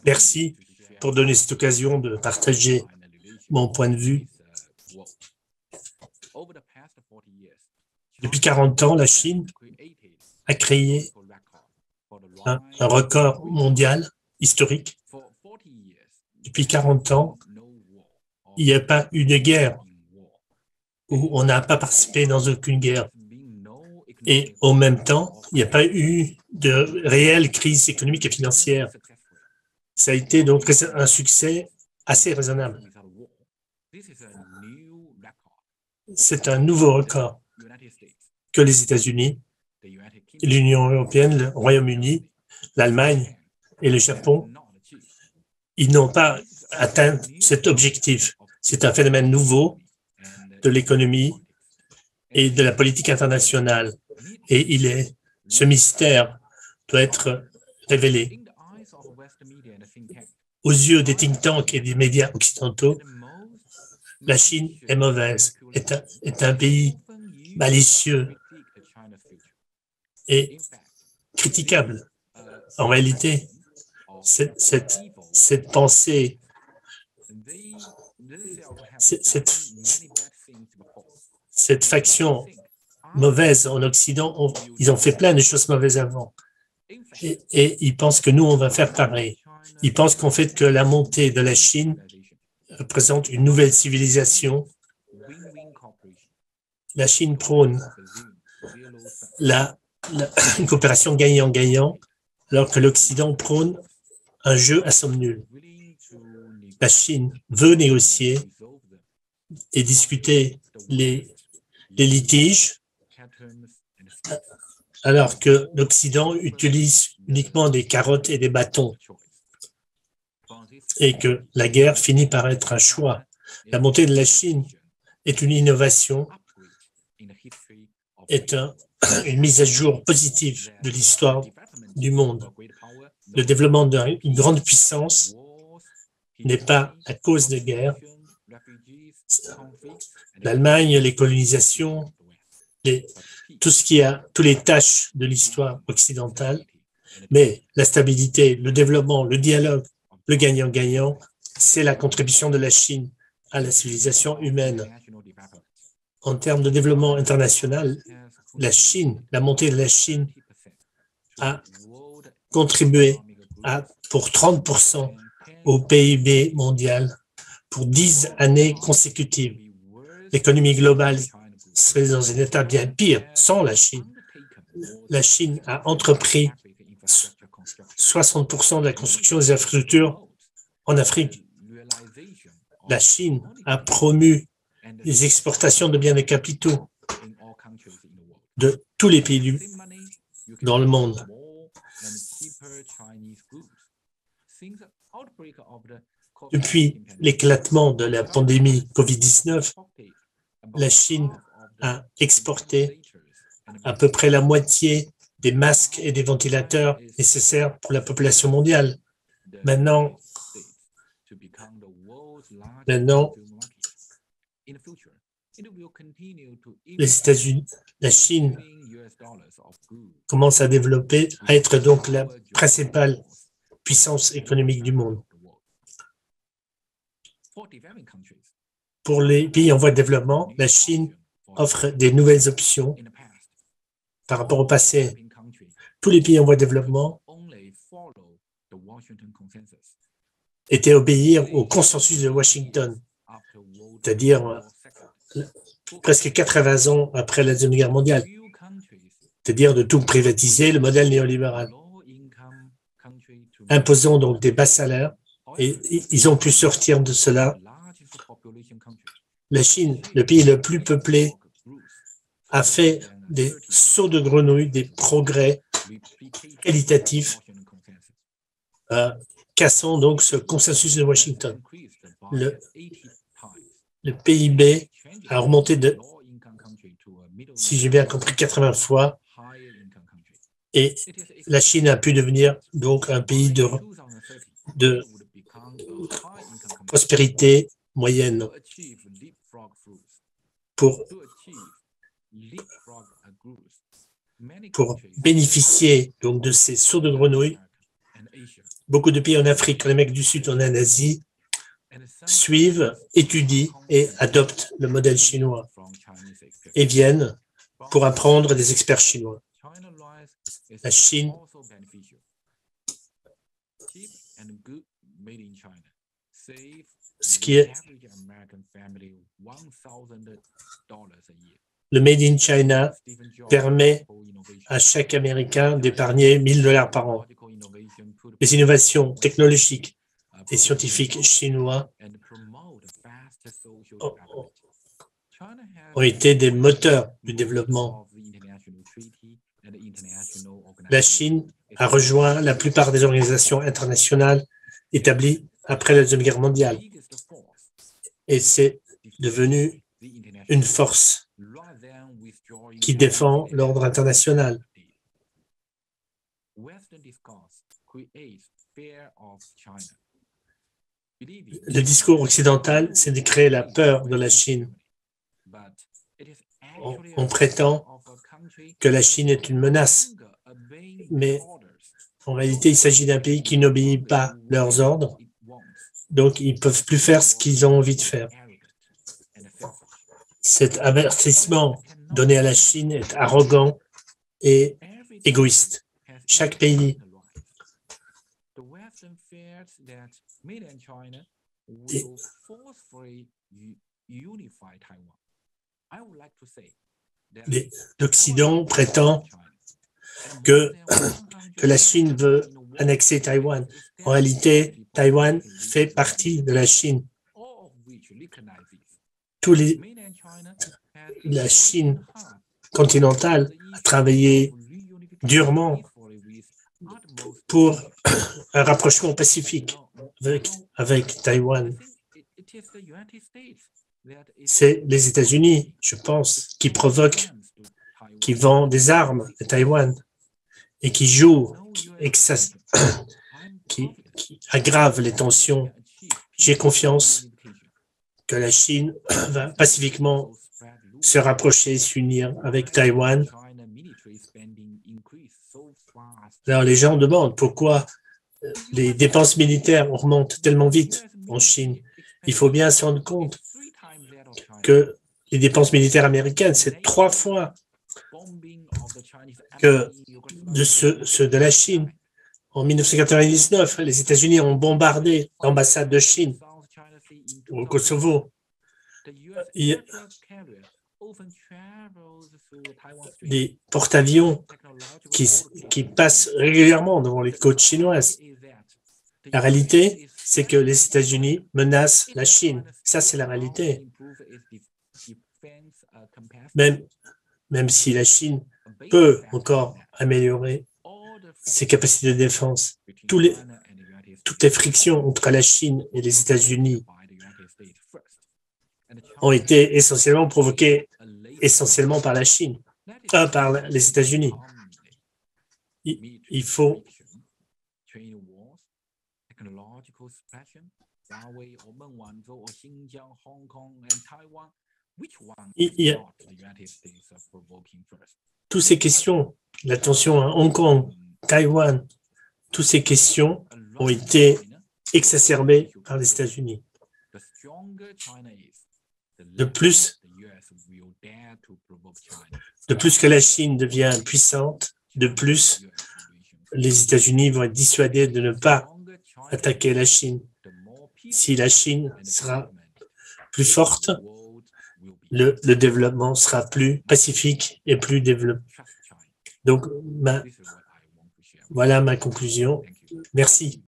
Merci pour donner cette occasion de partager mon point de vue. Depuis 40 ans, la Chine a créé un record mondial historique. Depuis 40 ans, il n'y a pas eu de guerre, où on n'a pas participé dans aucune guerre. Et en même temps, il n'y a pas eu de réelle crise économique et financière. Ça a été donc un succès assez raisonnable. C'est un nouveau record que les États-Unis, l'Union européenne, le Royaume-Uni, l'Allemagne et le Japon, ils n'ont pas atteint cet objectif. C'est un phénomène nouveau de l'économie et de la politique internationale. Et ce mystère doit être révélé. Aux yeux des think tanks et des médias occidentaux, la Chine est mauvaise, est un pays malicieux et critiquable. En réalité, cette pensée, cette faction mauvaise en Occident, ils ont fait plein de choses mauvaises avant. Et ils pensent que nous, on va faire pareil. Ils pensent qu'en fait que la montée de la Chine représente une nouvelle civilisation. La Chine prône une coopération gagnant-gagnant, alors que l'Occident prône un jeu à somme nulle. La Chine veut négocier et discuter les litiges, alors que l'Occident utilise uniquement des carottes et des bâtons, et que la guerre finit par être un choix. La montée de la Chine est une innovation, est une mise à jour positive de l'histoire du monde. Le développement d'une grande puissance n'est pas à cause de guerre. L'Allemagne, les colonisations, tous les tâches de l'histoire occidentale, mais la stabilité, le développement, le dialogue, le gagnant-gagnant, c'est la contribution de la Chine à la civilisation humaine. En termes de développement international, la montée de la Chine a contribué pour 30% au PIB mondial pour 10 années consécutives. L'économie globale serait dans un état bien pire sans la Chine. La Chine a entrepris 60% de la construction des infrastructures en Afrique. La Chine a promu les exportations de biens et capitaux de tous les pays dans le monde. Depuis l'éclatement de la pandémie COVID-19, la Chine a exporté à peu près la moitié des masques et des ventilateurs nécessaires pour la population mondiale. Maintenant, les États-Unis, la Chine commence à développer, à être donc la principale puissance économique du monde. Pour les pays en voie de développement, la Chine offre des nouvelles options par rapport au passé. Tous les pays en voie de développement étaient obéir au consensus de Washington, c'est-à-dire presque 80 ans après la Deuxième Guerre mondiale, c'est-à-dire de tout privatiser, le modèle néolibéral, imposant donc des bas salaires, et ils ont pu sortir de cela. La Chine, le pays le plus peuplé, a fait des sauts de grenouille, des progrès qualitatifs, cassant donc ce consensus de Washington. Le PIB a remonté de, si j'ai bien compris, 80 fois, et la Chine a pu devenir donc un pays de prospérité moyenne. Pour bénéficier donc de ces sauts de grenouille, Beaucoup de pays en Afrique, en Amérique du Sud, en Asie, suivent, étudient et adoptent le modèle chinois et viennent pour apprendre des experts chinois. La Chine le Made in China permet à chaque Américain d'épargner $1000 par an. Les innovations technologiques et scientifiques chinois ont été des moteurs du développement. La Chine a rejoint la plupart des organisations internationales établies après la Deuxième Guerre mondiale et c'est devenu une force qui défend l'ordre international. Le discours occidental, c'est de créer la peur de la Chine. On prétend que la Chine est une menace, mais en réalité, il s'agit d'un pays qui n'obéit pas leurs ordres, donc ils ne peuvent plus faire ce qu'ils ont envie de faire. Cet avertissement donné à la Chine est arrogant et égoïste. Chaque pays l'Occident prétend que la Chine veut annexer Taïwan. En réalité, Taïwan fait partie de la Chine. La Chine continentale a travaillé durement pour un rapprochement pacifique avec Taïwan. C'est les États-Unis, je pense, qui provoquent, qui vendent des armes à Taïwan et qui jouent, qui aggravent les tensions. J'ai confiance que la Chine va pacifiquement se rapprocher, s'unir avec Taïwan. Alors les gens demandent pourquoi les dépenses militaires remontent tellement vite en Chine. Il faut bien se rendre compte que les dépenses militaires américaines, c'est 3 fois que ceux de la Chine. En 1999, les États-Unis ont bombardé l'ambassade de Chine au Kosovo. Des porte-avions qui passent régulièrement devant les côtes chinoises. La réalité, c'est que les États-Unis menacent la Chine. Ça, c'est la réalité. Même si la Chine peut encore améliorer ses capacités de défense, toutes les frictions entre la Chine et les États-Unis ont été essentiellement provoquées par la Chine, par les États-Unis. Il faut toutes ces questions, la tension à Hong Kong, Taïwan, toutes ces questions ont été exacerbées par les États-Unis. De plus que la Chine devient puissante, de plus, les États-Unis vont être dissuadés de ne pas attaquer la Chine. Si la Chine sera plus forte, le développement sera plus pacifique et plus développé. Donc, voilà ma conclusion. Merci.